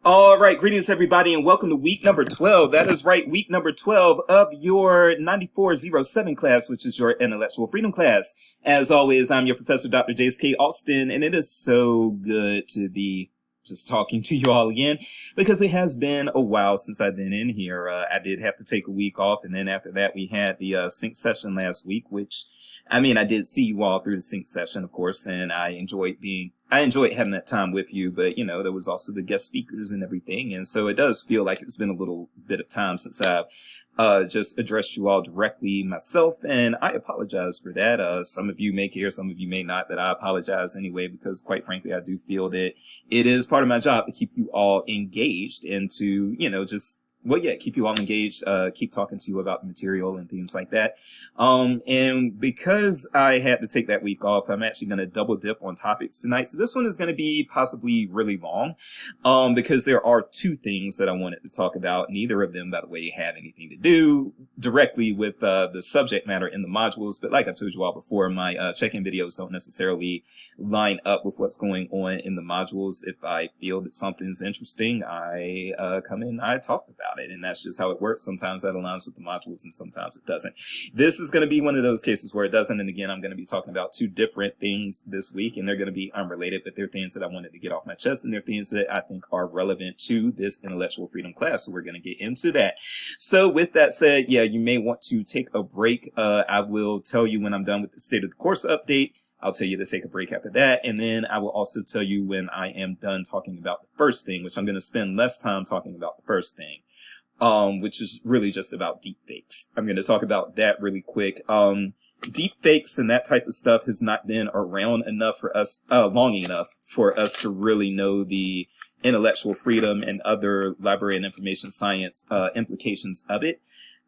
All right, greetings everybody, and welcome to week number 12. That is right, week number 12 of your 9407 class, which is your intellectual freedom class. As always, I'm your professor, Dr. Jace K. Austin, and it is so good to be just talking to you all again, because it has been a while since I've been in here. I did have to take a week off, and then after that, we had the sync session last week, which, I mean, I did see you all through the sync session, of course, and I enjoyed having that time with you, but, you know, there was also the guest speakers and everything, and so it does feel like it's been a little bit of time since I've just addressed you all directly myself, and I apologize for that. Some of you may care, some of you may not, but I apologize anyway, because quite frankly, I do feel that it is part of my job to keep you all engaged and to, you know, keep you all engaged, keep talking to you about the material and things like that. And because I had to take that week off, I'm actually going to double dip on topics tonight. So this one is going to be possibly really long, because there are two things that I wanted to talk about. Neither of them, by the way, have anything to do directly with, the subject matter in the modules. But like I told you all before, my, check-in videos don't necessarily line up with what's going on in the modules. If I feel that something's interesting, I, come in, I talk about it, and that's just how it works. Sometimes that aligns with the modules and sometimes it doesn't. This is going to be one of those cases where it doesn't, and again, I'm going to be talking about two different things this week, and they're going to be unrelated, but they're things that I wanted to get off my chest, and they're things that I think are relevant to this intellectual freedom class, so we're going to get into that. So with that said, yeah, you may want to take a break. I will tell you when I'm done with the state of the course update. I'll tell you to take a break after that, and then I will also tell you when I am done talking about the first thing, which I'm going to spend less time talking about the first thing. Which is really just about deepfakes. I'm going to talk about that really quick. Deepfakes and that type of stuff has not been around enough for us, long enough for us to really know the intellectual freedom and other library and information science, implications of it.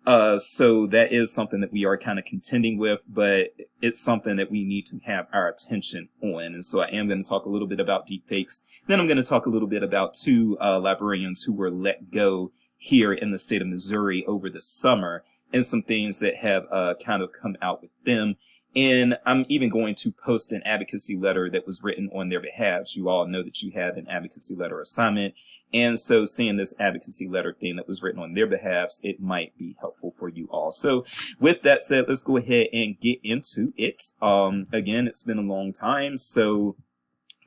So that is something that we are kind of contending with, but it's something that we need to have our attention on. And so I am going to talk a little bit about deepfakes. Then I'm going to talk a little bit about two, librarians who were let go here in the state of Missouri over the summer, and some things that have kind of come out with them. And I'm even going to post an advocacy letter that was written on their behalf. You all know that you have an advocacy letter assignment. And so seeing this advocacy letter thing that was written on their behalf, it might be helpful for you all. So with that said, let's go ahead and get into it. Again, it's been a long time. So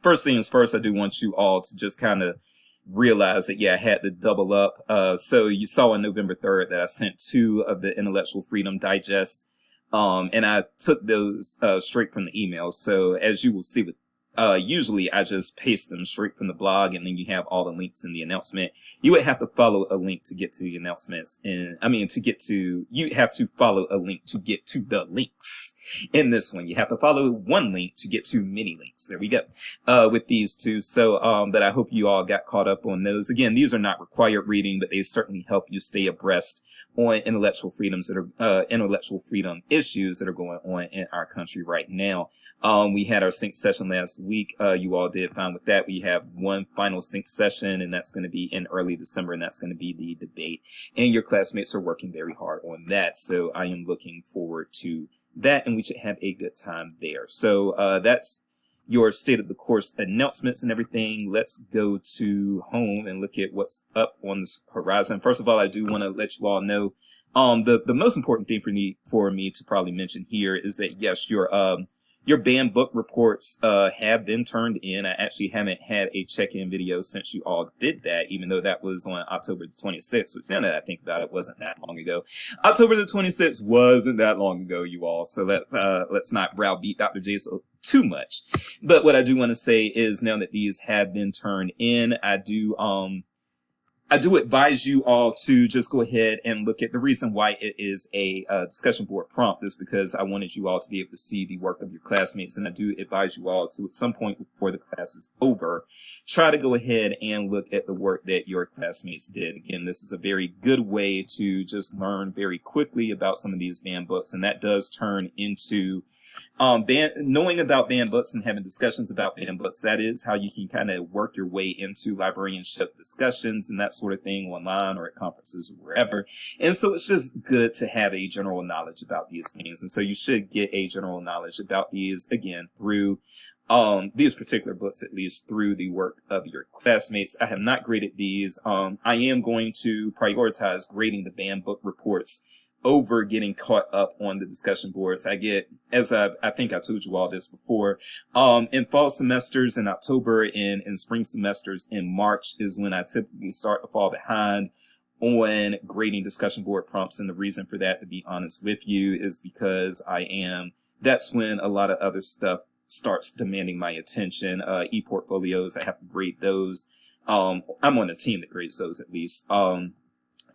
first things first, I do want you all to just kind of realized that, yeah, I had to double up. So you saw on November 3rd that I sent two of the Intellectual Freedom Digests, and I took those straight from the email. So as you will see with usually I just paste them straight from the blog, and then you have all the links in the announcement. You would have to follow a link to get to the announcements, and you have to follow a link to get to the links. In this one, you have to follow one link to get to many links. There we go. With these two. So, but I hope you all got caught up on those. Again, these are not required reading, but they certainly help you stay abreast on intellectual freedom issues that are going on in our country right now. We had our sync session last week. You all did fine with that. We have one final sync session, and that's going to be in early December, and that's going to be the debate. And your classmates are working very hard on that. So I am looking forward to that, and we should have a good time there. So that's your state of the course announcements and everything. Let's go to home and look at what's up on the horizon. First of all, I do want to let you all know, the most important thing for me to probably mention here is that, yes, your banned book reports have been turned in. I actually haven't had a check-in video since you all did that, even though that was on October the 26th, which now that I think about it, wasn't that long ago. October the 26th wasn't that long ago, you all. So let's not browbeat Dr. Jason too much. But what I do want to say is, now that these have been turned in, I do advise you all to just go ahead and look at the reason why it is a discussion board prompt is because I wanted you all to be able to see the work of your classmates. And I do advise you all to, at some point before the class is over, try to go ahead and look at the work that your classmates did. Again, this is a very good way to just learn very quickly about some of these banned books. And that does turn into knowing about banned books and having discussions about banned books. That is how you can kind of work your way into librarianship discussions and that sort of thing online or at conferences or wherever. And so it's just good to have a general knowledge about these things. And so you should get a general knowledge about these, again, through these particular books, at least through the work of your classmates. I have not graded these. I am going to prioritize grading the banned book reports over getting caught up on the discussion boards. I get, as I think I told you all this before, in fall semesters in October and in spring semesters in March is when I typically start to fall behind on grading discussion board prompts. And the reason for that, to be honest with you, is because that's when a lot of other stuff starts demanding my attention. E-portfolios, I have to grade those. I'm on a team that grades those at least.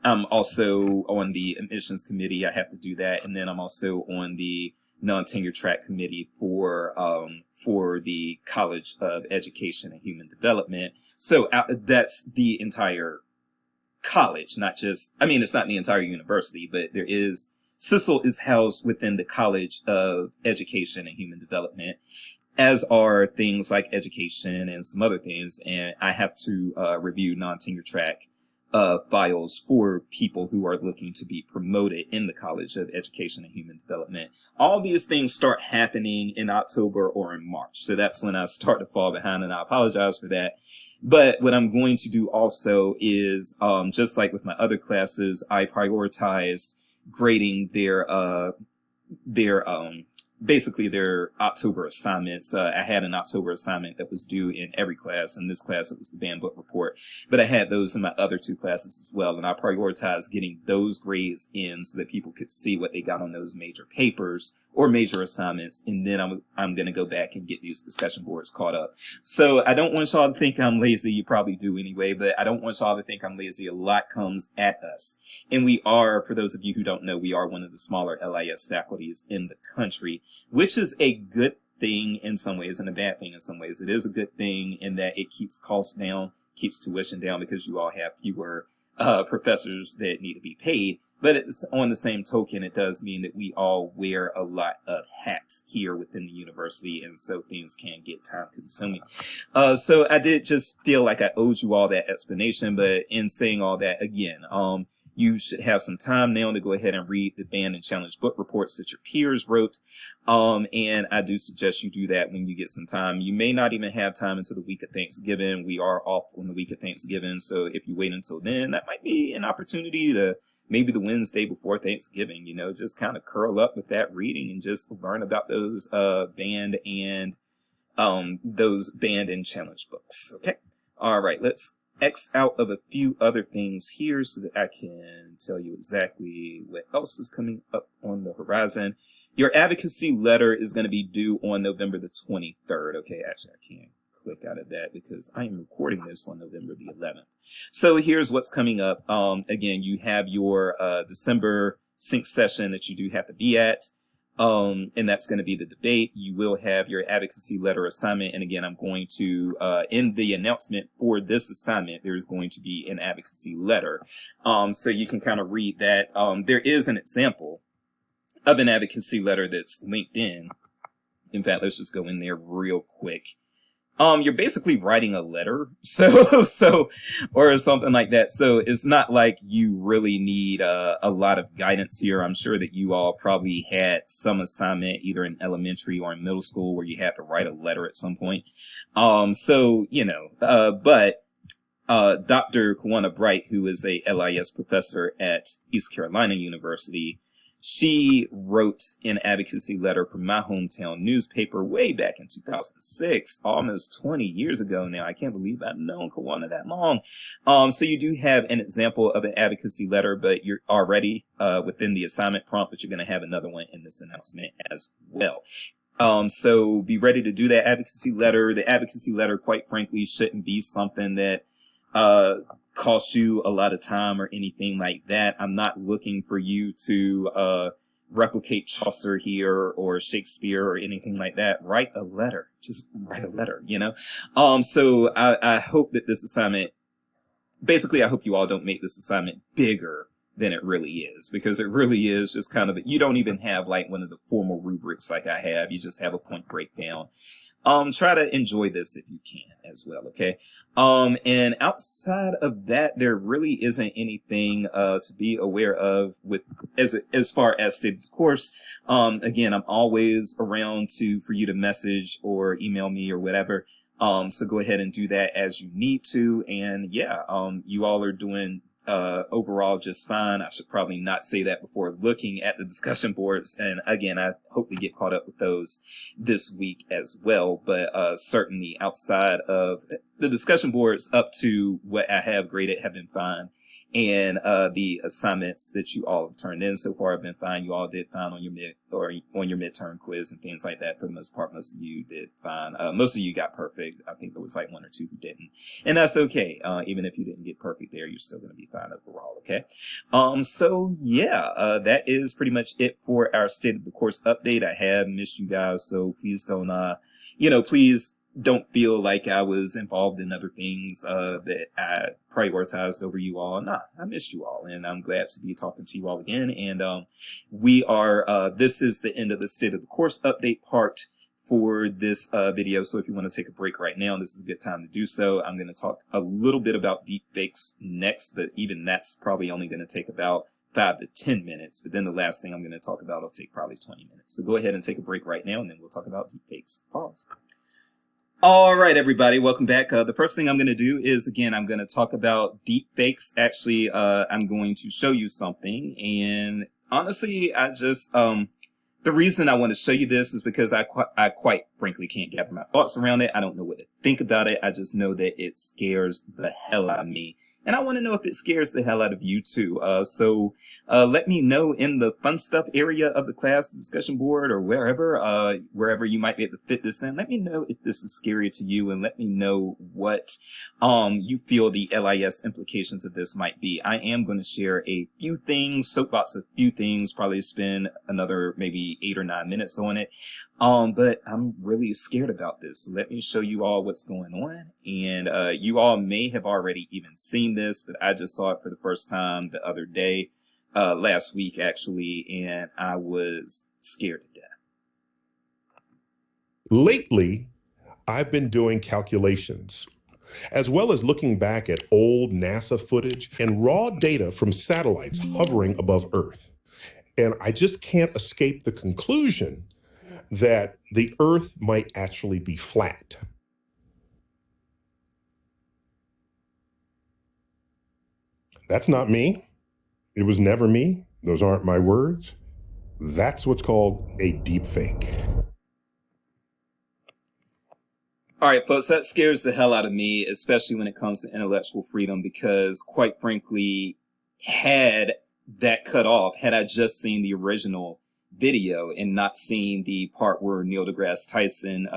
I'm also on the admissions committee. I have to do that. And then I'm also on the non-tenure track committee for the College of Education and Human Development. So that's the entire college, not just, I mean, it's not the entire university, but CISL is housed within the College of Education and Human Development, as are things like education and some other things. And I have to review non-tenure track files for people who are looking to be promoted in the College of Education and Human Development. All these things start happening in October or in March. So that's when I start to fall behind, and I apologize for that. But what I'm going to do also is, just like with my other classes, I prioritized grading basically their October assignments. I had an October assignment that was due in every class. In this class, it was the banned book report, but I had those in my other two classes as well. And I prioritized getting those grades in so that people could see what they got on those major papers or major assignments. And then I'm going to go back and get these discussion boards caught up. So I don't want y'all to think I'm lazy. You probably do anyway, but I don't want y'all to think I'm lazy. A lot comes at us. And we are, for those of you who don't know, we are one of the smaller LIS faculties in the country, which is a good thing in some ways and a bad thing in some ways. It is a good thing in that it keeps costs down, keeps tuition down, because you all have fewer professors that need to be paid. But it's, on the same token, it does mean that we all wear a lot of hats here within the university, and so things can get time consuming. So I did just feel like I owed you all that explanation, but in saying all that, again, you should have some time now to go ahead and read the banned and challenged book reports that your peers wrote. And I do suggest you do that when you get some time. You may not even have time until the week of Thanksgiving. We are off on the week of Thanksgiving. So if you wait until then, that might be an opportunity to maybe the Wednesday before Thanksgiving, just kind of curl up with that reading and just learn about those banned and challenged books. Okay. All right. Let's X out of a few other things here so that I can tell you exactly what else is coming up on the horizon. Your advocacy letter is going to be due on November the 23rd. Okay, actually, I can't click out of that because I am recording this on November the 11th. So here's what's coming up. Again, you have your December sync session that you do have to be at. And that's going to be the debate. You will have your advocacy letter assignment. And again, I'm going to, in the announcement for this assignment, there's going to be an advocacy letter. So you can kind of read that. There is an example of an advocacy letter that's linked in. In fact, let's just go in there real quick. You're basically writing a letter, or something like that. So it's not like you really need a lot of guidance here. I'm sure that you all probably had some assignment either in elementary or in middle school where you had to write a letter at some point. But Dr. Kawana Bright, who is a LIS professor at East Carolina University, she wrote an advocacy letter for my hometown newspaper way back in 2006, almost 20 years ago now. I can't believe I've known Kawana that long. So you do have an example of an advocacy letter, but you're already within the assignment prompt, but you're going to have another one in this announcement as well. So be ready to do that advocacy letter. The advocacy letter, quite frankly, shouldn't be something that cost you a lot of time or anything like that. I'm not looking for you to replicate Chaucer here or Shakespeare or anything like that. Write a letter. Just write a letter, So I hope that this assignment, basically, I hope you all don't make this assignment bigger than it really is, because it really is just kind of, you don't even have like one of the formal rubrics like I have. You just have a point breakdown. try to enjoy this if you can as well. Okay. And outside of that, there really isn't anything, to be aware of with, as far as state of course. Again, I'm always around for you to message or email me or whatever. So go ahead and do that as you need to. And yeah, you all are doing overall just fine. I should probably not say that before looking at the discussion boards. And again, I hope we get caught up with those this week as well. But certainly outside of the discussion boards, up to what I have graded have been fine. And the assignments that you all have turned in so far have been fine. You all did fine on your midterm quiz and things like that. For the most part, most of you did fine. Most of you got perfect. I think there was like one or two who didn't, and that's okay. Even if you didn't get perfect there, you're still going to be fine overall. Okay. So yeah, that is pretty much it for our state of the course update. I have missed you guys, so please don't please don't feel like I was involved in other things that I prioritized over you all. Nah, I missed you all, and I'm glad to be talking to you all again. And we are this is the end of the state of the course update part for this video. So if you want to take a break right now, this is a good time to do so. I'm going to talk a little bit about deepfakes next, but even that's probably only going to take about 5 to 10 minutes. But then the last thing I'm going to talk about will take probably 20 minutes. So go ahead and take a break right now, and then we'll talk about deepfakes. Pause. All right, everybody, welcome back. The first thing I'm going to do is, again, I'm going to talk about deepfakes. Actually, I'm going to show you something. And honestly, I just, the reason I want to show you this is because I quite frankly can't gather my thoughts around it. I don't know what to think about it. I just know that it scares the hell out of me. And I want to know if it scares the hell out of you too. So let me know in the fun stuff area of the class, the discussion board, or wherever you might be able to fit this in. Let me know if this is scary to you, and let me know what you feel the LIS implications of this might be. I am going to share a few things, soapbox a few things, probably spend another maybe 8 or 9 minutes on it. But I'm really scared about this. Let me show you all what's going on. And you all may have already even seen this, but I just saw it for the first time the other day, last week actually, and I was scared to death. Lately, I've been doing calculations, as well as looking back at old NASA footage and raw data from satellites hovering above Earth. And I just can't escape the conclusion that the Earth might actually be flat. That's not me. It was never me. Those aren't my words. That's what's called a deep fake. All right, folks, that scares the hell out of me, especially when it comes to intellectual freedom, because quite frankly, had that cut off, had I just seen the original video and not seen the part where Neil deGrasse Tyson,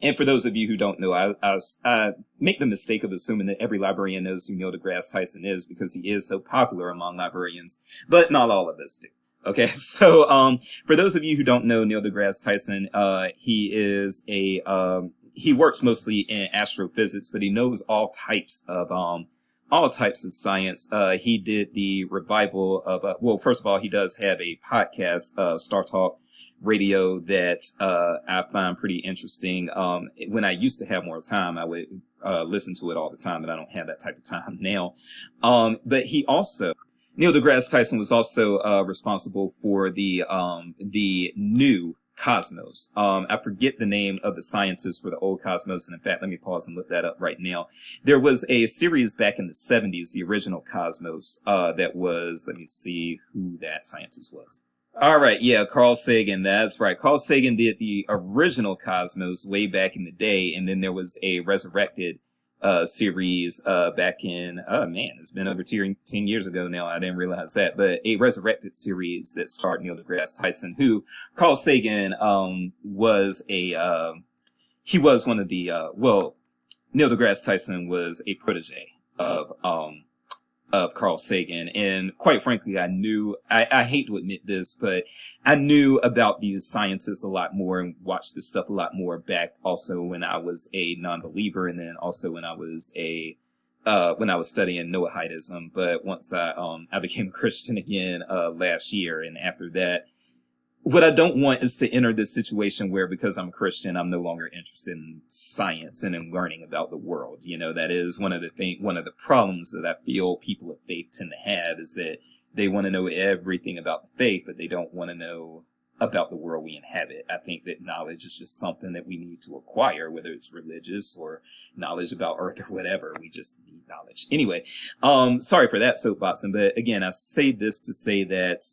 and for those of you who don't know, I make the mistake of assuming that every librarian knows who Neil deGrasse Tyson is because he is so popular among librarians, but not all of us do. Okay, so for those of you who don't know Neil deGrasse Tyson, he is he works mostly in astrophysics, but he knows all types of science. He did the revival of, well, first of all, he does have a podcast, Star Talk Radio, that I find pretty interesting. When I used to have more time, I would listen to it all the time, but I don't have that type of time now. But Neil deGrasse Tyson was also responsible for the new Cosmos. I forget the name of the scientist for the old Cosmos, and in fact, let me pause and look that up right now. There was a series back in the 70s, the original Cosmos, that was, let me see who that scientist was. All right, yeah, Carl Sagan, that's right. Carl Sagan did the original Cosmos way back in the day, and then there was a resurrected series back in, oh man, it's been over 10 years ago now. I didn't realize that, but a resurrected series that starred Neil deGrasse Tyson, who Carl Sagan was he was one of the Neil deGrasse Tyson was a protege of Carl Sagan. And quite frankly, I hate to admit this, but I knew about these scientists a lot more and watched this stuff a lot more back also when I was a non-believer, and then also when I was studying Noahidism. But once I became a Christian again last year, and after that, what I don't want is to enter this situation where, because I'm a Christian, I'm no longer interested in science and in learning about the world. You know, that is one of the problems that I feel people of faith tend to have, is that they want to know everything about the faith, but they don't want to know about the world we inhabit. I think that knowledge is just something that we need to acquire, whether it's religious or knowledge about Earth or whatever. We just need knowledge. Anyway, sorry for that soapboxing, but again, I say this to say that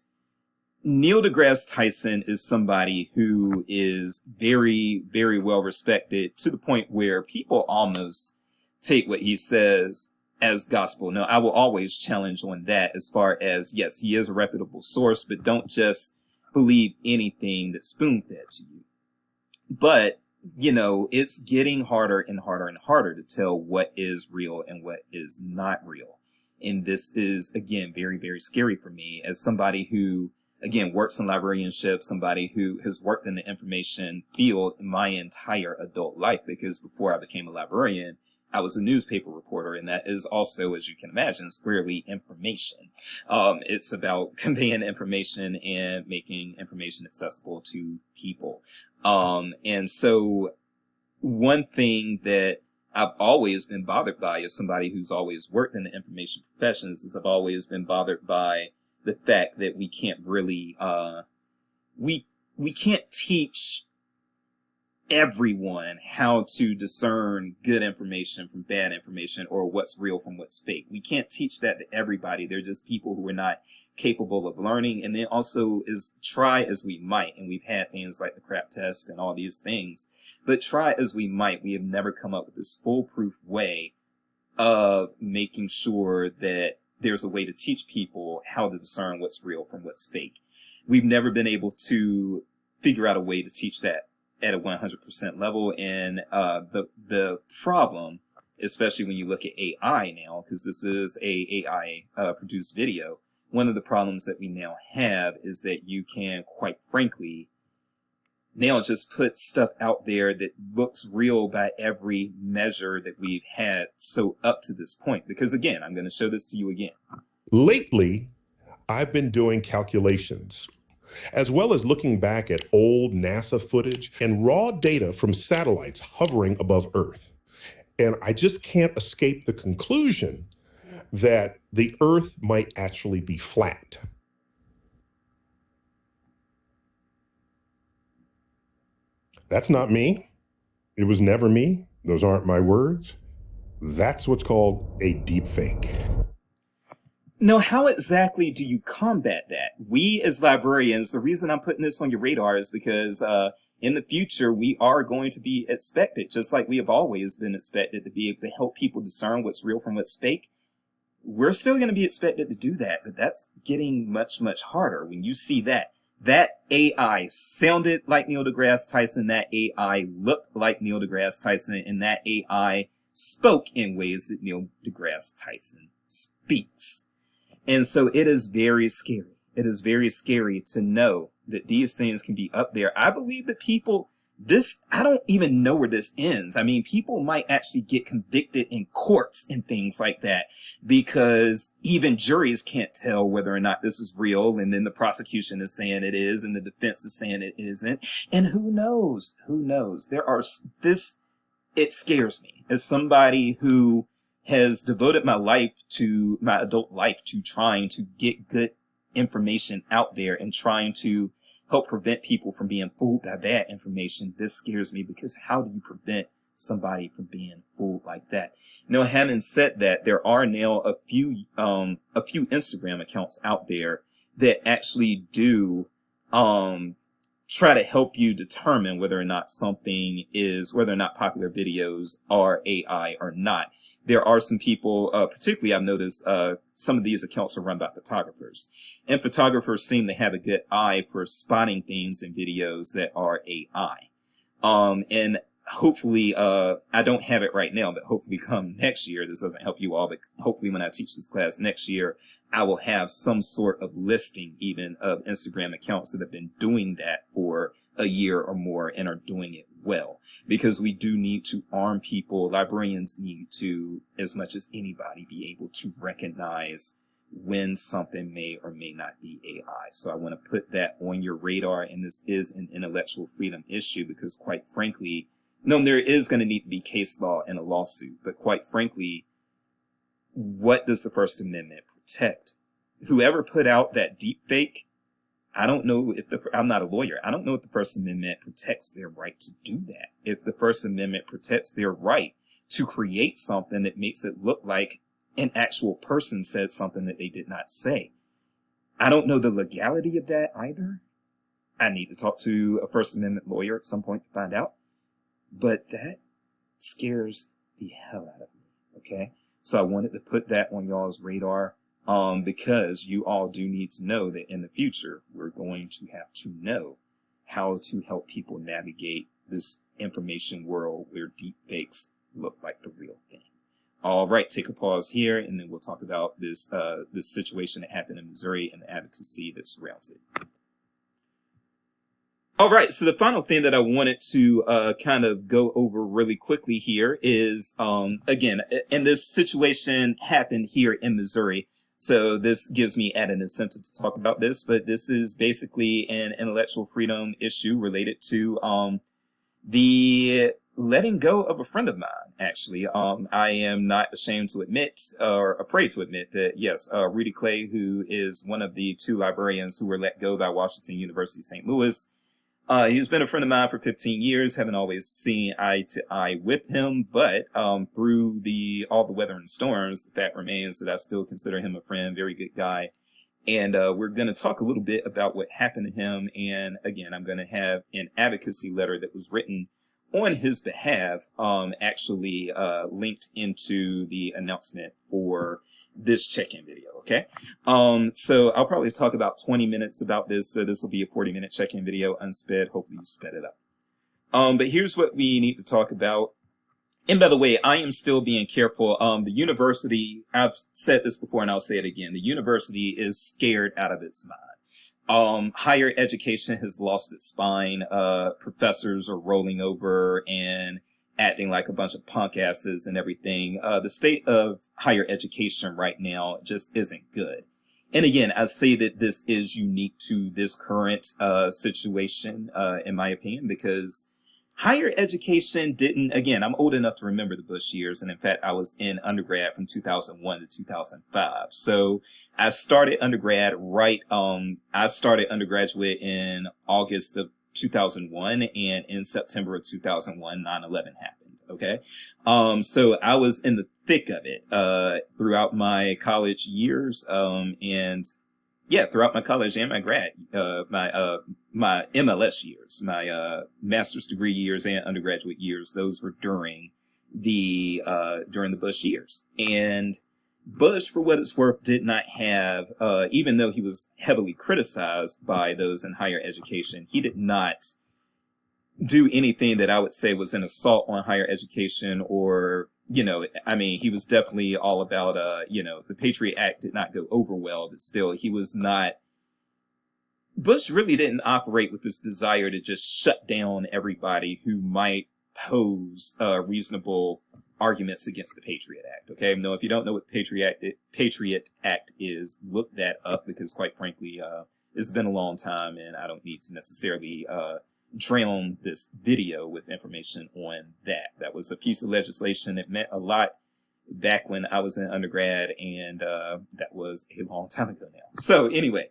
Neil deGrasse Tyson is somebody who is very, very well respected, to the point where people almost take what he says as gospel. Now, I will always challenge on that, as far as, yes, he is a reputable source, but don't just believe anything that's spoon-fed to you. But, you know, it's getting harder and harder and harder to tell what is real and what is not real. And this is, again, very, very scary for me as somebody who, again, works in librarianship, somebody who has worked in the information field my entire adult life, because before I became a librarian, I was a newspaper reporter, and that is also, as you can imagine, squarely information. It's about conveying information and making information accessible to people. And so one thing that I've always been bothered by, as somebody who's always worked in the information professions, is I've always been bothered by the fact that we can't really, we can't teach everyone how to discern good information from bad information, or what's real from what's fake. We can't teach that to everybody. They're just people who are not capable of learning. And then also, is try as we might, and we've had things like the CRAP test and all these things, but try as we might, we have never come up with this foolproof way of making sure that there's a way to teach people how to discern what's real from what's fake. We've never been able to figure out a way to teach that at a 100% level. And the problem, especially when you look at AI now, because this is a AI produced video, one of the problems that we now have is that you can, quite frankly, now just put stuff out there that looks real by every measure that we've had so up to this point. Because again, I'm going to show this to you again. Lately, I've been doing calculations, as well as looking back at old NASA footage and raw data from satellites hovering above Earth. And I just can't escape the conclusion that the Earth might actually be flat. That's not me. It was never me. Those aren't my words. That's what's called a deep fake. Now, how exactly do you combat that? We as librarians, the reason I'm putting this on your radar is because in the future, we are going to be expected, just like we have always been expected, to be able to help people discern what's real from what's fake. We're still going to be expected to do that, but that's getting much, much harder. When you see that AI sounded like Neil deGrasse Tyson, that AI looked like Neil deGrasse Tyson, and that AI spoke in ways that Neil deGrasse Tyson speaks. And so it is very scary. It is very scary to know that these things can be up there. I believe that I don't even know where this ends. I mean, people might actually get convicted in courts and things like that, because even juries can't tell whether or not this is real. And then the prosecution is saying it is, and the defense is saying it isn't. And who knows? Who knows? It scares me as somebody who has devoted my adult life to trying to get good information out there and trying to help prevent people from being fooled by bad information. This scares me, because how do you prevent somebody from being fooled like that? Now, having said that, there are now a few Instagram accounts out there that actually do try to help you determine whether or not popular videos are AI or not. There are some people, particularly I've noticed, some of these accounts are run by photographers. And photographers seem to have a good eye for spotting things in videos that are AI. And hopefully, I don't have it right now, but hopefully come next year, this doesn't help you all, but hopefully when I teach this class next year, I will have some sort of listing even of Instagram accounts that have been doing that for a year or more and are doing it well, because we do need to arm people. Librarians need to, as much as anybody, be able to recognize when something may or may not be AI. So I want to put that on your radar. And this is an intellectual freedom issue because, quite frankly, no, there is going to need to be case law in a lawsuit. But quite frankly, what does the First Amendment protect? Whoever put out that deep fake, I don't know if I'm not a lawyer. I don't know if the First Amendment protects their right to do that. If the First Amendment protects their right to create something that makes it look like an actual person said something that they did not say. I don't know the legality of that either. I need to talk to a First Amendment lawyer at some point to find out. But that scares the hell out of me. Okay. So I wanted to put that on y'all's radar. Because you all do need to know that in the future, we're going to have to know how to help people navigate this information world where deep fakes look like the real thing. All right, take a pause here, and then we'll talk about this situation that happened in Missouri and the advocacy that surrounds it. All right, so the final thing that I wanted to kind of go over really quickly here is, again, and this situation happened here in Missouri. So this gives me added incentive to talk about this, but this is basically an intellectual freedom issue related to the letting go of a friend of mine, actually. I am not ashamed to admit, or afraid to admit that, yes, Rudy Clay, who is one of the 2 librarians who were let go by Washington University, St. Louis, he's been a friend of mine for 15 years. Haven't always seen eye to eye with him, but through all the weather and storms, the fact remains that I still consider him a friend, very good guy. And we're going to talk a little bit about what happened to him. And again, I'm going to have an advocacy letter that was written on his behalf, actually linked into the announcement for this check-in video. Okay. So I'll probably talk about 20 minutes about this. So this will be a 40-minute check-in video, unsped. Hopefully you sped it up. But here's what we need to talk about. And by the way, I am still being careful. The university, I've said this before and I'll say it again. The university is scared out of its mind. Higher education has lost its spine. Professors are rolling over and acting like a bunch of punk asses and everything. The state of higher education right now just isn't good. And again, I say that this is unique to this current situation, in my opinion, because higher education didn't, again, I'm old enough to remember the Bush years. And in fact, I was in undergrad from 2001 to 2005. So I started undergrad I started undergraduate in August of 2001, and in September of 2001, 9/11 happened. Okay. So I was in the thick of it, throughout my college years, throughout my college and my my MLS years, my, master's degree years and undergraduate years. Those were during the Bush years. And Bush, for what it's worth, did not have, even though he was heavily criticized by those in higher education, he did not do anything that I would say was an assault on higher education or, he was definitely all about, the Patriot Act did not go over well, but still Bush really didn't operate with this desire to just shut down everybody who might pose reasonable arguments against the Patriot Act. Okay. No, if you don't know what the Patriot Act is, look that up because quite frankly, it's been a long time and I don't need to necessarily, drown this video with information on that. That was a piece of legislation that meant a lot back when I was in undergrad and, that was a long time ago now. So anyway,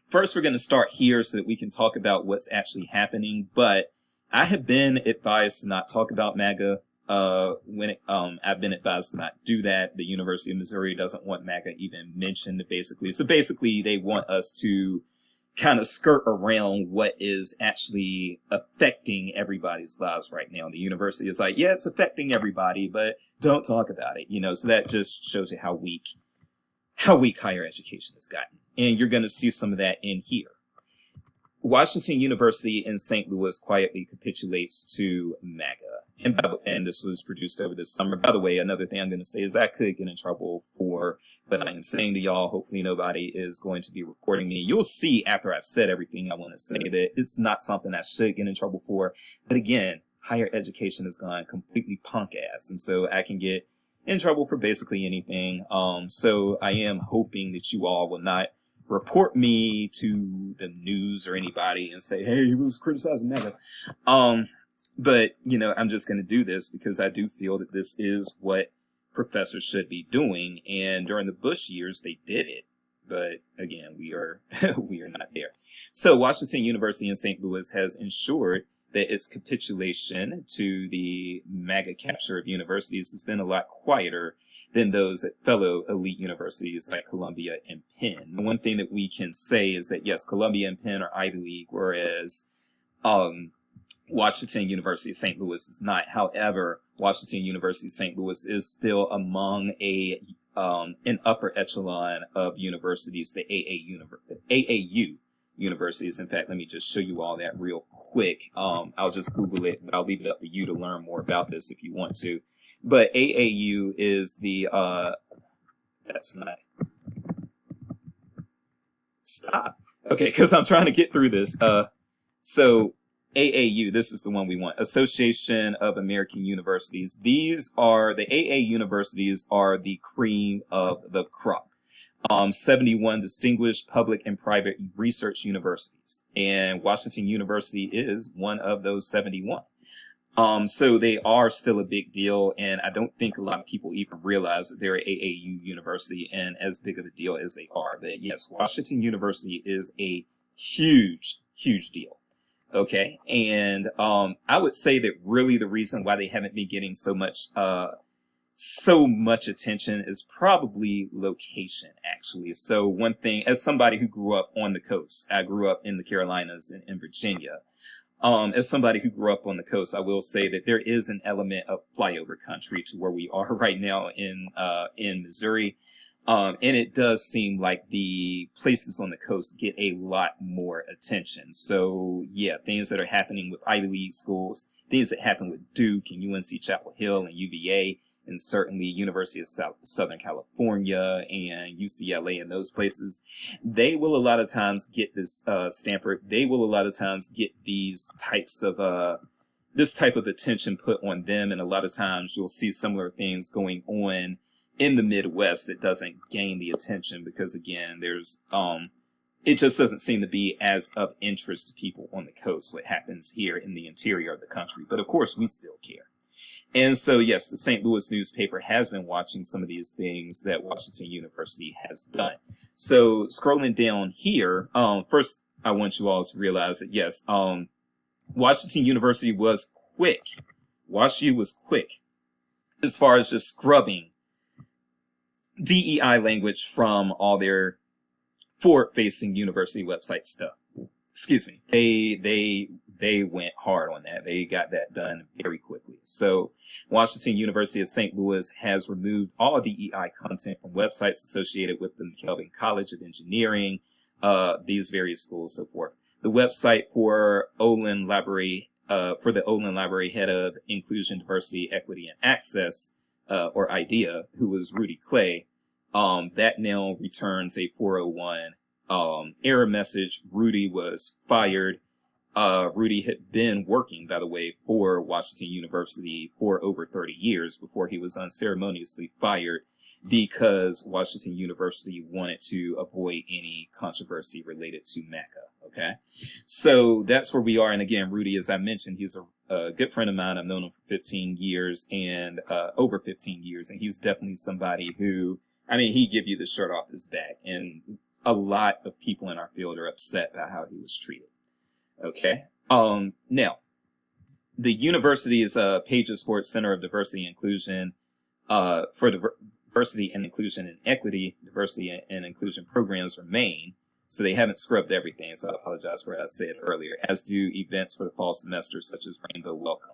first we're going to start here so that we can talk about what's actually happening, but I have been advised to not talk about MAGA. I've been advised to not do that. The University of Missouri doesn't want MAGA even mentioned basically. So basically they want us to kind of skirt around what is actually affecting everybody's lives right now. The university is like, yeah, it's affecting everybody, but don't talk about it. So that just shows you how weak higher education has gotten. And you're going to see some of that in here. Washington University in St. Louis quietly capitulates to MAGA. And this was produced over this summer. By the way, another thing I'm going to say is I could get in trouble for what I am saying to y'all. Hopefully nobody is going to be recording me. You'll see after I've said everything I want to say that it's not something I should get in trouble for. But again, higher education has gone completely punk ass. And so I can get in trouble for basically anything. So I am hoping that you all will not report me to the news or anybody and say, hey, he was criticizing MAGA. But, I'm just going to do this because I do feel that this is what professors should be doing. And during the Bush years, they did it. But again, we are we are not there. So Washington University in St. Louis has ensured that its capitulation to the MAGA capture of universities has been a lot quieter than those at fellow elite universities like Columbia and Penn. One thing that we can say is that, yes, Columbia and Penn are Ivy League, whereas Washington University of St. Louis is not. However, Washington University of St. Louis is still among an upper echelon of universities, the AAU universities. In fact, let me just show you all that real quick. I'll just Google it, but I'll leave it up to you to learn more about this if you want to. But AAU is the, that's not, stop. Okay, because I'm trying to get through this. So AAU, this is the one we want. Association of American Universities. These are, the AA universities are the cream of the crop. 71 distinguished public and private research universities. And Washington University is one of those 71. So they are still a big deal, and I don't think a lot of people even realize that they're an AAU university and as big of a deal as they are. But yes, Washington University is a huge, huge deal. Okay. And I would say that really the reason why they haven't been getting so much attention is probably location, actually. So one thing, as somebody who grew up on the coast, I grew up in the Carolinas and in Virginia. As somebody who grew up on the coast, I will say that there is an element of flyover country to where we are right now in Missouri. And it does seem like the places on the coast get a lot more attention. So yeah, things that are happening with Ivy League schools, things that happen with Duke and UNC Chapel Hill and UVA, and certainly University of Southern California and UCLA and those places, they will a lot of times get this, Stanford, they will a lot of times get these types of, this type of attention put on them. And a lot of times you'll see similar things going on in the Midwest that doesn't gain the attention because, again, there's, it just doesn't seem to be as of interest to people on the coast, what happens here in the interior of the country. But of course, we still care. And so, yes, the St. Louis newspaper has been watching some of these things that Washington University has done. So scrolling down here, first, I want you all to realize that, yes, Washington University was quick. WashU was quick as far as just scrubbing DEI language from all their forward-facing university website stuff. Excuse me. They went hard on that. They got that done very quickly. So Washington University of St. Louis has removed all DEI content from websites associated with the McKelvey College of Engineering, these various schools, so forth. The website for Olin Library, head of Inclusion, Diversity, Equity, and Access, or IDEA, who was Rudy Clay, that now returns a 401 error message. Rudy was fired. Rudy had been working, by the way, for Washington University for over 30 years before he was unceremoniously fired because Washington University wanted to avoid any controversy related to MAGA. Okay. So that's where we are. And again, Rudy, as I mentioned, he's a good friend of mine. I've known him for 15 years and, over 15 years. And he's definitely somebody who, he'd give you the shirt off his back. And a lot of people in our field are upset by how he was treated. Okay. Now, the university's pages for its Center of Diversity and Inclusion, for diversity and inclusion and equity, diversity and inclusion programs remain. So they haven't scrubbed everything. So I apologize for what I said earlier, as do events for the fall semester, such as Rainbow Welcome.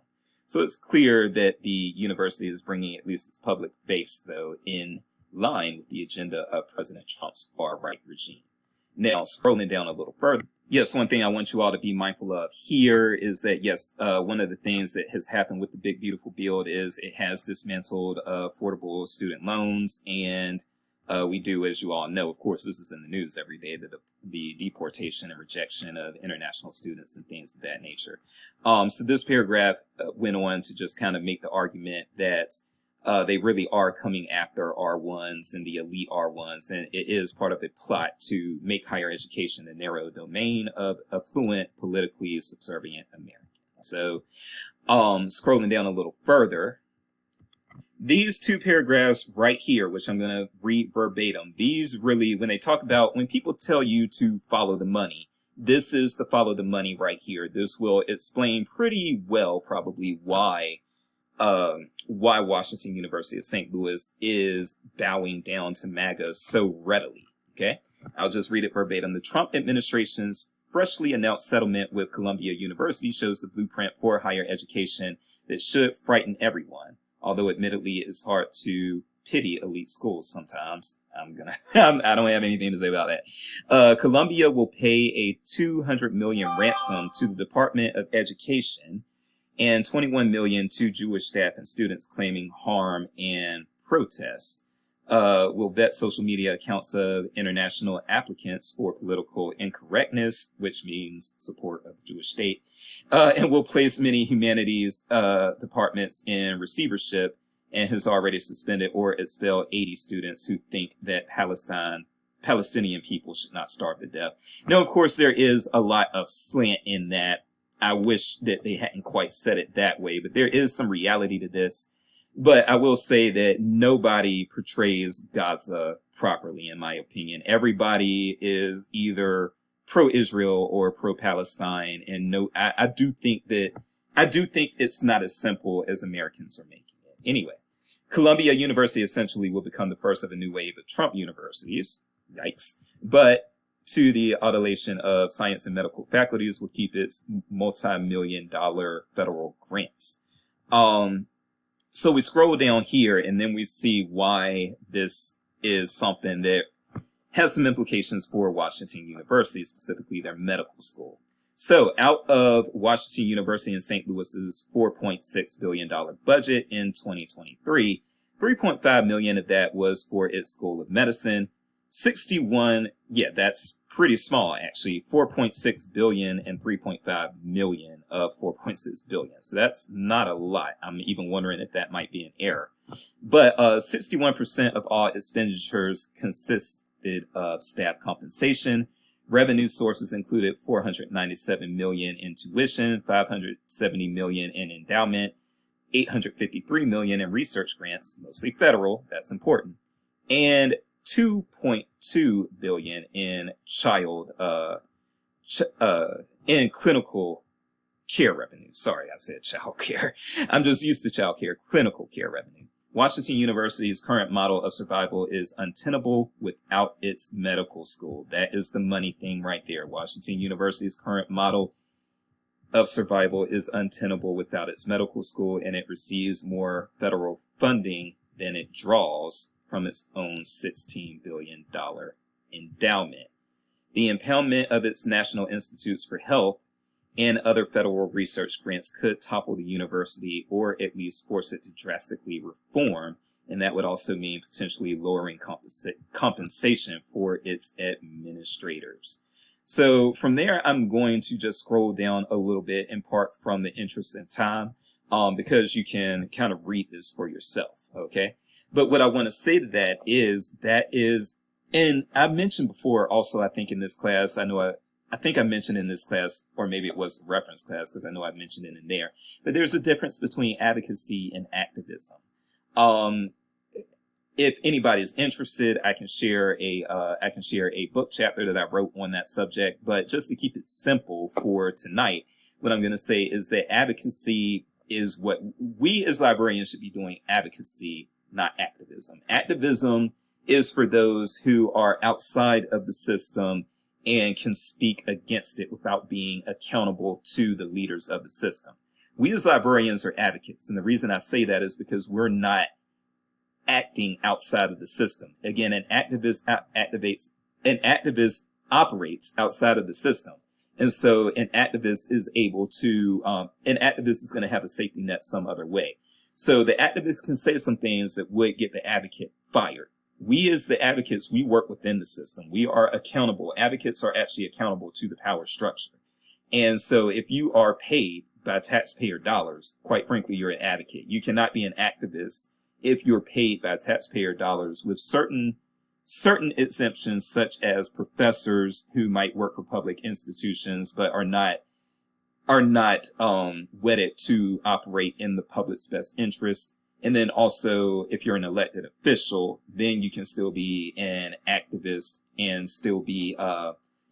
So it's clear that the university is bringing at least its public face, though, in line with the agenda of President Trump's far-right regime. Now, scrolling down a little further, yes, one thing I want you all to be mindful of here is that, yes, one of the things that has happened with the Big Beautiful Bill is it has dismantled affordable student loans. And we do, as you all know, of course, this is in the news every day, the deportation and rejection of international students and things of that nature. So this paragraph went on to just kind of make the argument that They really are coming after R1s and the elite R1s, and it is part of a plot to make higher education the narrow domain of affluent, politically subservient Americans. So, scrolling down a little further, these two paragraphs right here, which I'm going to read verbatim, these really, when they talk about, when people tell you to follow the money, this is the follow the money right here. This will explain pretty well probably why Washington University of St. Louis is bowing down to MAGA so readily. Okay, I'll just read it verbatim. The Trump administration's freshly announced settlement with Columbia University shows the blueprint for higher education that should frighten everyone. Although admittedly it's hard to pity elite schools sometimes. I don't have anything to say about that. Columbia will pay a $200 million ransom to the Department of Education and $21 million to Jewish staff and students claiming harm and protests. Will vet social media accounts of international applicants for political incorrectness, which means support of the Jewish state, and will place many humanities departments in receivership, and has already suspended or expelled 80 students who think that Palestinian people should not starve to death. Now, of course, there is a lot of slant in that. I wish that they hadn't quite said it that way, but there is some reality to this. But I will say that nobody portrays Gaza properly, in my opinion. Everybody is either pro-Israel or pro-Palestine, and I do think it's not as simple as Americans are making it. Anyway, Columbia University essentially will become the first of a new wave of Trump universities. Yikes! But to the adulation of science and medical faculties will keep its multi-million-dollar federal grants. So we scroll down here and then we see why this is something that has some implications for Washington University, specifically their medical school. So out of Washington University in St. Louis's $4.6 billion budget in 2023, $3.5 million of that was for its School of Medicine. That's pretty small actually, 4.6 billion and 3.5 million of 4.6 billion. So that's not a lot. I'm even wondering if that might be an error. But 61% of all expenditures consisted of staff compensation. Revenue sources included 497 million in tuition, 570 million in endowment, 853 million in research grants, mostly federal, that's important, and 2.2 billion in in clinical care revenue. Sorry, I said child care. I'm just used to child care, clinical care revenue. Washington University's current model of survival is untenable without its medical school. That is the money thing right there. Washington University's current model of survival is untenable without its medical school, and it receives more federal funding than it draws from its own $16 billion endowment. The impoundment of its National Institutes for Health and other federal research grants could topple the university or at least force it to drastically reform, and that would also mean potentially lowering compensation for its administrators. So from there, I'm going to just scroll down a little bit, in part from the interest in time, because you can kind of read this for yourself, okay? But what I want to say to that is, and I mentioned before also, I think in this class, I think I mentioned in this class, or maybe it was the reference class, because I know I mentioned it in there, but there's a difference between advocacy and activism. If anybody is interested, I can share a book chapter that I wrote on that subject. But just to keep it simple for tonight, what I'm going to say is that advocacy is what we as librarians should be doing. Advocacy, not activism. Activism is for those who are outside of the system and can speak against it without being accountable to the leaders of the system. We as librarians are advocates, and the reason I say that is because we're not acting outside of the system. Again, an activist operates outside of the system. And so an activist is going to have a safety net some other way. So the activist can say some things that would get the advocate fired. We as the advocates, we work within the system. We are accountable. Advocates are actually accountable to the power structure. And so if you are paid by taxpayer dollars, quite frankly, you're an advocate. You cannot be an activist if you're paid by taxpayer dollars, with certain exemptions, such as professors who might work for public institutions but are not wedded to operate in the public's best interest. And then also, if you're an elected official, then you can still be an activist and still be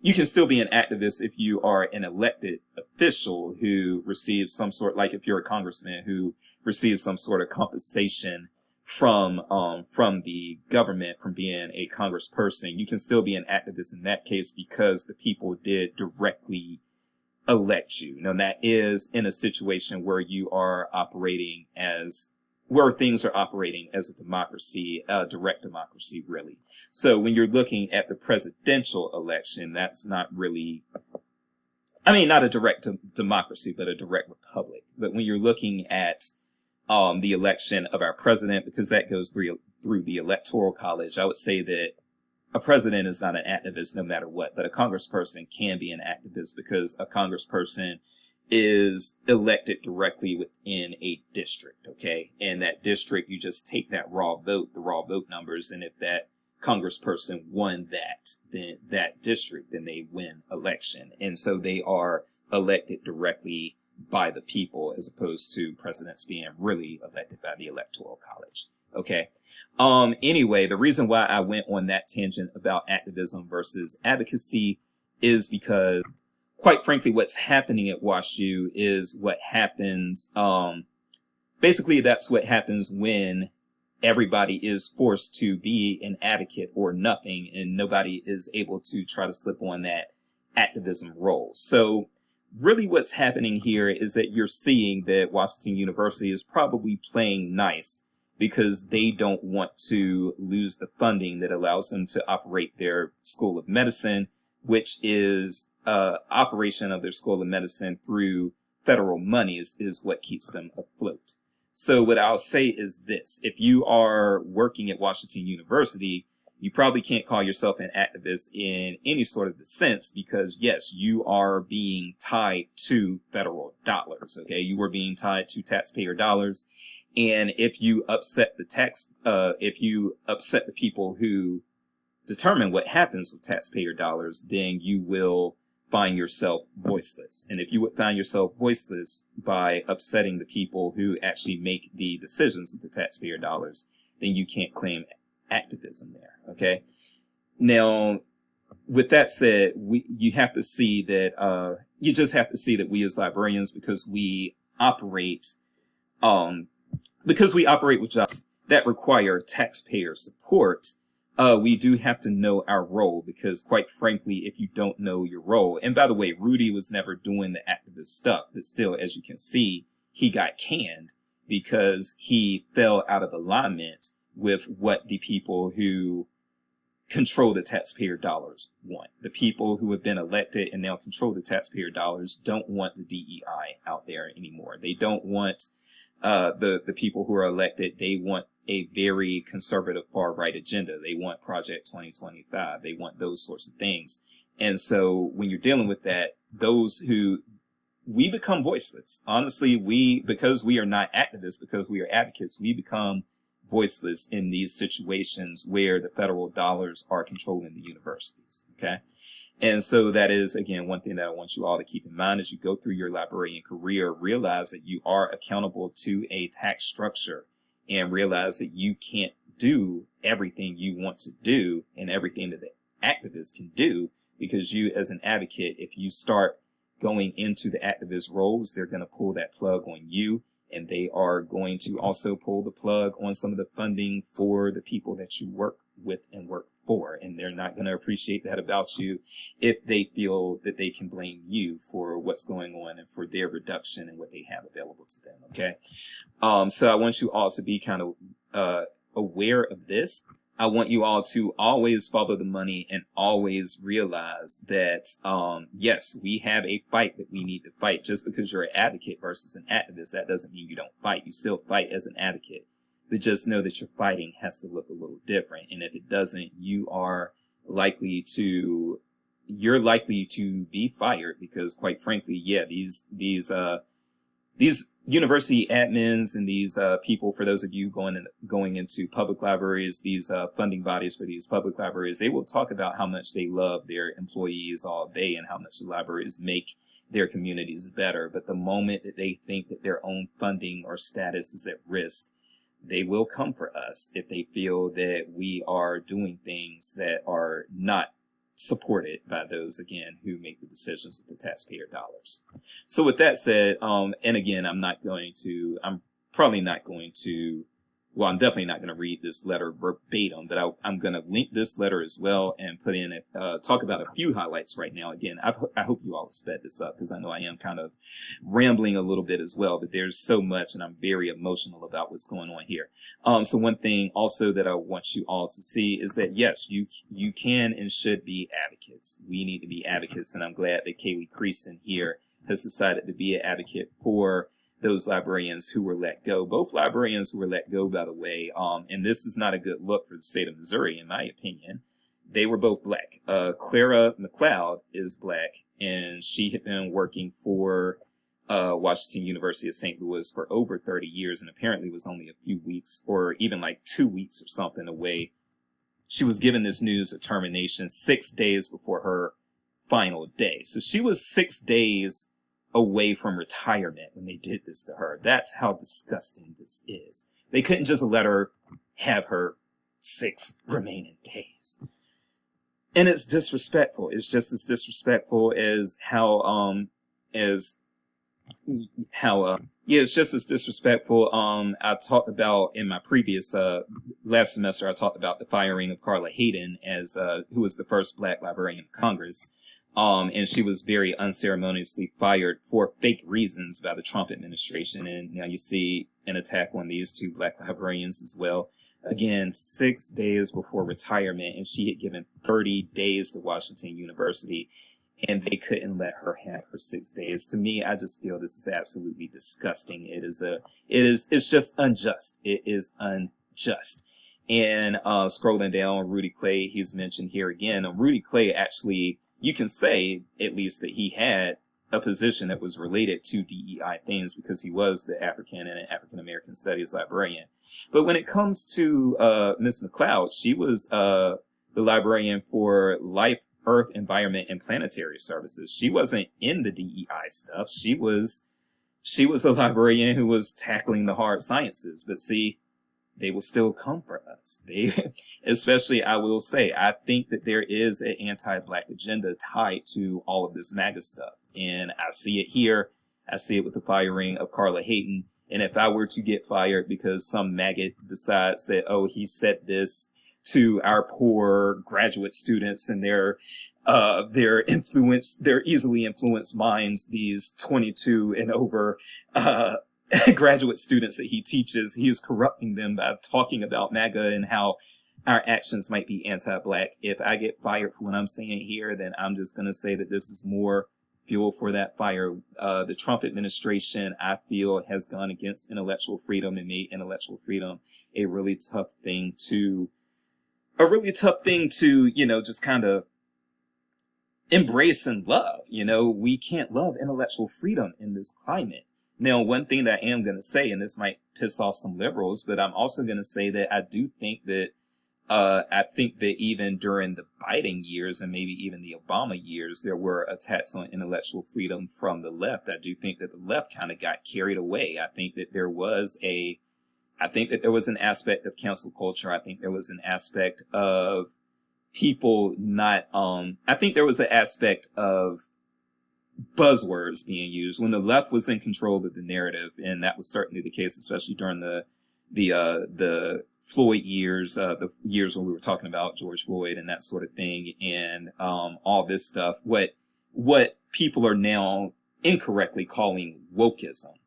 you can still be an activist if you are an elected official who receives some sort, like if you're a congressman who receives some sort of compensation from the government from being a congressperson. You can still be an activist in that case because the people did directly elect you. Now, that is in a situation where you are operating as where things are operating as a democracy, a direct democracy, really. So when you're looking at the presidential election, that's not really, not a direct democracy, but a direct republic. But when you're looking at the election of our president, because that goes through the electoral college, I would say that a president is not an activist no matter what, but a congressperson can be an activist because a congressperson is elected directly within a district, okay? And that district, you just take that the raw vote numbers, and if that congressperson won that district, then they win election. And so they are elected directly by the people, as opposed to presidents being really elected by the electoral college. Okay. Anyway, the reason why I went on that tangent about activism versus advocacy is because, quite frankly, what's happening at WashU is what happens. Basically, that's what happens when everybody is forced to be an advocate or nothing, and nobody is able to try to slip on that activism role. So really what's happening here is that you're seeing that Washington University is probably playing nice because they don't want to lose the funding that allows them to operate their School of Medicine, which is operation of their School of Medicine through federal monies is what keeps them afloat. So what I'll say is this: if you are working at Washington University, you probably can't call yourself an activist in any sort of the sense because, yes, you are being tied to federal dollars, okay? You are being tied to taxpayer dollars. And if you upset if you upset the people who determine what happens with taxpayer dollars, then you will find yourself voiceless. And if you would find yourself voiceless by upsetting the people who actually make the decisions with the taxpayer dollars, then you can't claim activism there. Okay. Now, with that said, you have to see that you just have to see that we as librarians, because we operate with jobs that require taxpayer support, we do have to know our role, because quite frankly, if you don't know your role, and by the way, Rudy was never doing the activist stuff, but still, as you can see, he got canned because he fell out of alignment with what the people who control the taxpayer dollars want. The people who have been elected and now control the taxpayer dollars don't want the DEI out there anymore. They don't want the people who are elected. They want a very conservative far right agenda. They want Project 2025. They want those sorts of things. And so when you're dealing with that, we become voiceless. Honestly, because we are not activists, because we are advocates, we become voiceless in these situations where the federal dollars are controlling the universities. Okay. And so that is, again, one thing that I want you all to keep in mind as you go through your librarian career. Realize that you are accountable to a tax structure, and realize that you can't do everything you want to do and everything that the activists can do, because you, as an advocate, if you start going into the activist roles, they're going to pull that plug on you, and they are going to also pull the plug on some of the funding for the people that you work with and work for. And they're not going to appreciate that about you if they feel that they can blame you for what's going on and for their reduction in what they have available to them. Okay. So I want you all to be kind of aware of this. I want you all to always follow the money and always realize that, yes, we have a fight that we need to fight. Just because you're an advocate versus an activist, that doesn't mean you don't fight. You still fight as an advocate, but just know that your fighting has to look a little different. And if it doesn't, you're likely to be fired, because quite frankly, yeah, these these university admins and these people, for those of you going into public libraries, these funding bodies for these public libraries, they will talk about how much they love their employees all day and how much the libraries make their communities better. But the moment that they think that their own funding or status is at risk, they will come for us if they feel that we are doing things that are not supported by those, again, who make the decisions with the taxpayer dollars. So with that said, and again, I'm probably not going to, well, I'm definitely not going to read this letter verbatim, but I'm going to link this letter as well and put in talk about a few highlights right now. Again, I hope you all have sped this up because I know I am kind of rambling a little bit as well, but there's so much and I'm very emotional about what's going on here. So one thing also that I want you all to see is that, yes, you can and should be advocates. We need to be advocates, and I'm glad that Kaylee Creason here has decided to be an advocate for those librarians who were let go. Both librarians who were let go, by the way, and this is not a good look for the state of Missouri, in my opinion. They were both black. Clara McLeod is black, and she had been working for Washington University of St. Louis for over 30 years, and apparently was only a few weeks or even like 2 weeks or something away. She was given this news of termination 6 days before her final day. So she was 6 days away from retirement when they did this to her. That's how disgusting this is. They couldn't just let her have her 6 remaining days. And it's disrespectful. It's just as disrespectful as it's just as disrespectful. I talked about in my previous, last semester, I talked about the firing of Carla Hayden as, who was the first black librarian of Congress. And she was very unceremoniously fired for fake reasons by the Trump administration. And now you see an attack on these 2 black librarians as well. Again, 6 days before retirement, and she had given 30 days to Washington University, and they couldn't let her have her 6 days. To me, I just feel this is absolutely disgusting. It's just unjust. It is unjust. And scrolling down, Rudy Clay, he's mentioned here again. Rudy Clay actually, you can say at least that he had a position that was related to DEI things because he was the African and African American Studies librarian. But when it comes to Ms. McLeod, she was the librarian for Life, Earth, Environment, and Planetary Services. She wasn't in the DEI stuff. She was a librarian who was tackling the hard sciences. But see, they will still come for us. Especially, I will say, I think that there is an anti-black agenda tied to all of this MAGA stuff. And I see it here. I see it with the firing of Carla Hayden. And if I were to get fired because some maggot decides that, oh, he said this to our poor graduate students and their easily influenced minds, these 22 and over, graduate students that he teaches, he is corrupting them by talking about MAGA and how our actions might be anti-black. If I get fired for what I'm saying here, then I'm just going to say that this is more fuel for that fire. The Trump administration, I feel, has gone against intellectual freedom and made intellectual freedom a really tough thing to, just kind of embrace and love. We can't love intellectual freedom in this climate. Now, one thing that I am going to say, and this might piss off some liberals, but I'm also going to say that I do think that even during the Biden years and maybe even the Obama years, there were attacks on intellectual freedom from the left. I do think that the left kind of got carried away. I think that there was an aspect of cancel culture. I think there was an aspect of people not, I think there was an aspect of buzzwords being used when the left was in control of the narrative, and that was certainly the case, especially during the Floyd years, the years when we were talking about George Floyd and that sort of thing, and all this stuff. What people are now incorrectly calling wokeism.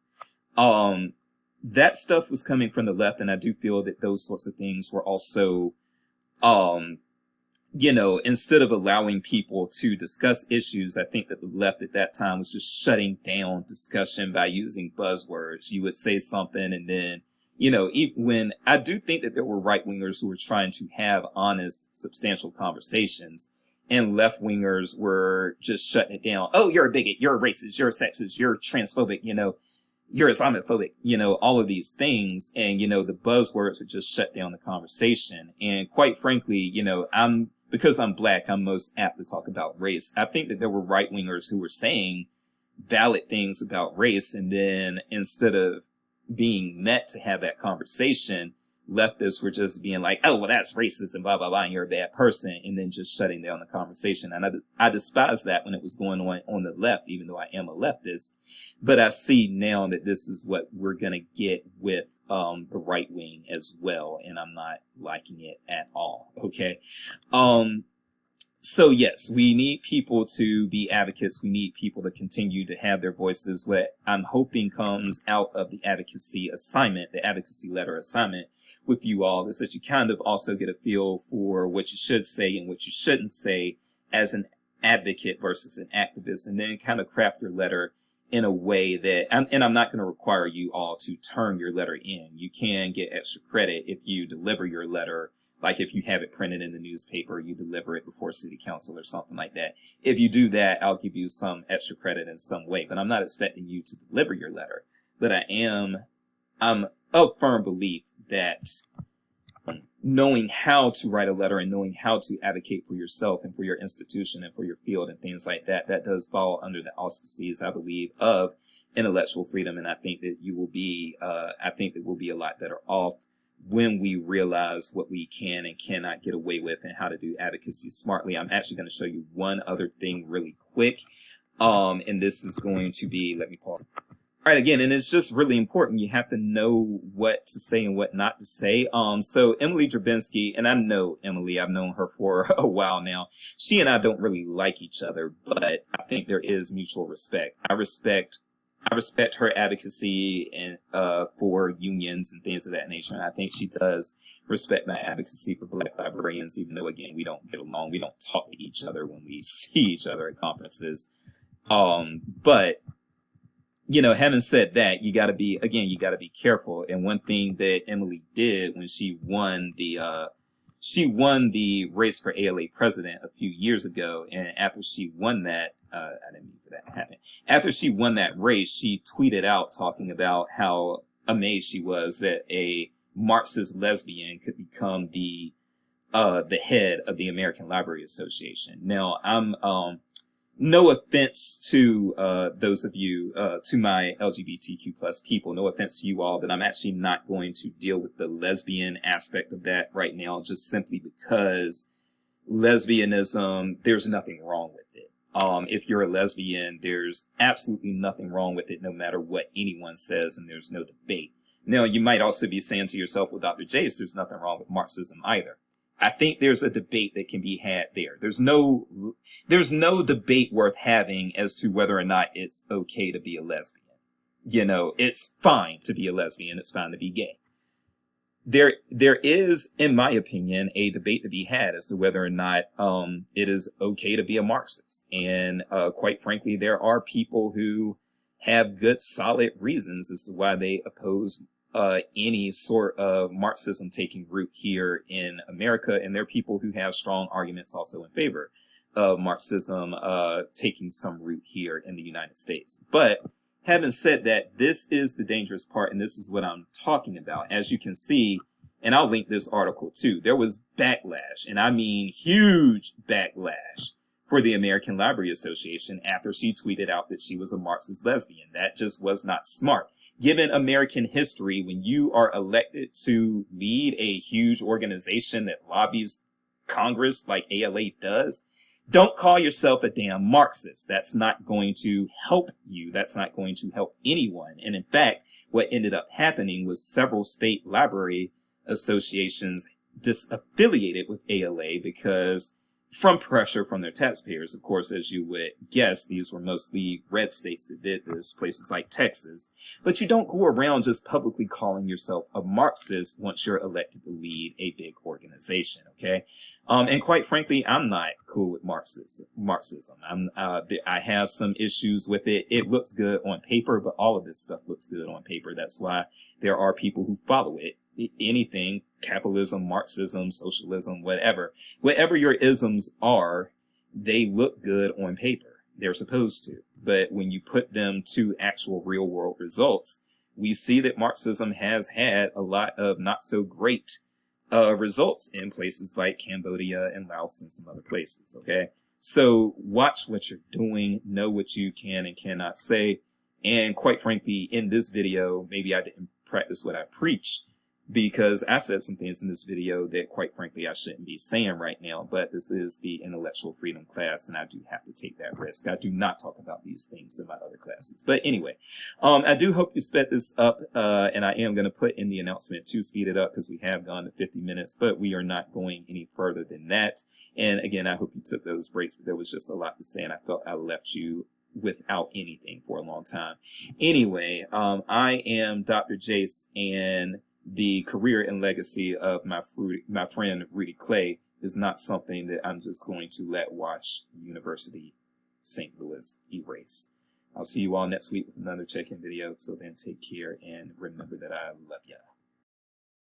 That stuff was coming from the left, and I do feel that those sorts of things were also instead of allowing people to discuss issues, I think that the left at that time was just shutting down discussion by using buzzwords. You would say something and then, when I do think that there were right wingers who were trying to have honest, substantial conversations, and left wingers were just shutting it down. Oh, you're a bigot, you're a racist, you're a sexist, you're transphobic, you're Islamophobic, all of these things. And, the buzzwords would just shut down the conversation. And quite frankly, because I'm black, I'm most apt to talk about race. I think that there were right wingers who were saying valid things about race. And then instead of being met to have that conversation, leftists were just being like, oh, well, that's racist and blah, blah, blah, and you're a bad person, and then just shutting down the conversation. And I despise that when it was going on the left, even though I am a leftist. But I see now that this is what we're going to get with the right wing as well, and I'm not liking it at all, okay? So yes, we need people to be advocates. We need people to continue to have their voices. What I'm hoping comes out of the advocacy assignment, the advocacy letter assignment with you all, is that you kind of also get a feel for what you should say and what you shouldn't say as an advocate versus an activist, and then kind of craft your letter in a way that, and I'm not going to require you all to turn your letter in. You can get extra credit if you deliver your letter. Like if you have it printed in the newspaper, you deliver it before city council or something like that. If you do that, I'll give you some extra credit in some way, but I'm not expecting you to deliver your letter. But I'm of firm belief that knowing how to write a letter and knowing how to advocate for yourself and for your institution and for your field and things like that, that does fall under the auspices, I believe, of intellectual freedom. And I think that we'll be a lot better off when we realize what we can and cannot get away with and how to do advocacy smartly. I'm actually going to show you one other thing really quick. And this is going to be, let me pause. All right, again, and it's just really important. You have to know what to say and what not to say. So Emily Drabinski, and I know Emily, I've known her for a while now. She and I don't really like each other, but I think there is mutual respect. I respect her advocacy and for unions and things of that nature. And I think she does respect my advocacy for Black librarians, even though, again, we don't get along. We don't talk to each other when we see each other at conferences. But having said that, you got to be careful. And one thing that Emily did when she won the race for ALA president a few years ago, and after she won that, I didn't mean for that to happen. After she won that race, she tweeted out talking about how amazed she was that a Marxist lesbian could become the head of the American Library Association. Now, I'm no offense to those of you, to my LGBTQ plus people, no offense to you all, but I'm actually not going to deal with the lesbian aspect of that right now, just simply because lesbianism, there's nothing wrong with it. If you're a lesbian, there's absolutely nothing wrong with it, no matter what anyone says, and there's no debate. Now, you might also be saying to yourself, well, Dr. Jace, there's nothing wrong with Marxism either. I think there's a debate that can be had there. There's no debate worth having as to whether or not it's okay to be a lesbian. It's fine to be a lesbian. It's fine to be gay. There is, in my opinion, a debate to be had as to whether or not it is okay to be a Marxist. And quite frankly, there are people who have good, solid reasons as to why they oppose any sort of Marxism taking root here in America. And there are people who have strong arguments also in favor of Marxism taking some root here in the United States. But having said that, this is the dangerous part, and this is what I'm talking about. As you can see, and I'll link this article too, there was backlash, and I mean huge backlash, for the American Library Association after she tweeted out that she was a Marxist lesbian. That just was not smart. Given American history, when you are elected to lead a huge organization that lobbies Congress like ALA does, don't call yourself a damn Marxist. That's not going to help you. That's not going to help anyone. And in fact, what ended up happening was several state library associations disaffiliated with ALA because from pressure from their taxpayers. Of course, as you would guess, these were mostly red states that did this, places like Texas. But you don't go around just publicly calling yourself a Marxist once you're elected to lead a big organization, okay? And quite frankly, I'm not cool with Marxism. I have some issues with it. It looks good on paper, but all of this stuff looks good on paper. That's why there are people who follow it. Anything, capitalism, Marxism, socialism, whatever your isms are, they look good on paper. They're supposed to. But when you put them to actual real world results, we see that Marxism has had a lot of not so great results in places like Cambodia and Laos and some other places. Okay. So watch what you're doing, know what you can and cannot say. And quite frankly, in this video, maybe I didn't practice what I preach, because I said some things in this video that quite frankly I shouldn't be saying right now, but this is the intellectual freedom class and I do have to take that risk. I do not talk about these things in my other classes. But anyway, I do hope you sped this up, and I am going to put in the announcement to speed it up because we have gone to 50 minutes, but we are not going any further than that. And again, I hope you took those breaks, but there was just a lot to say and I felt I left you without anything for a long time. Anyway, I am Dr. Jace, and the career and legacy of my friend Rudy Clay is not something that I'm just going to let Wash University St. Louis erase. I'll see you all next week with another check-in video. Till then, take care and remember that I love ya.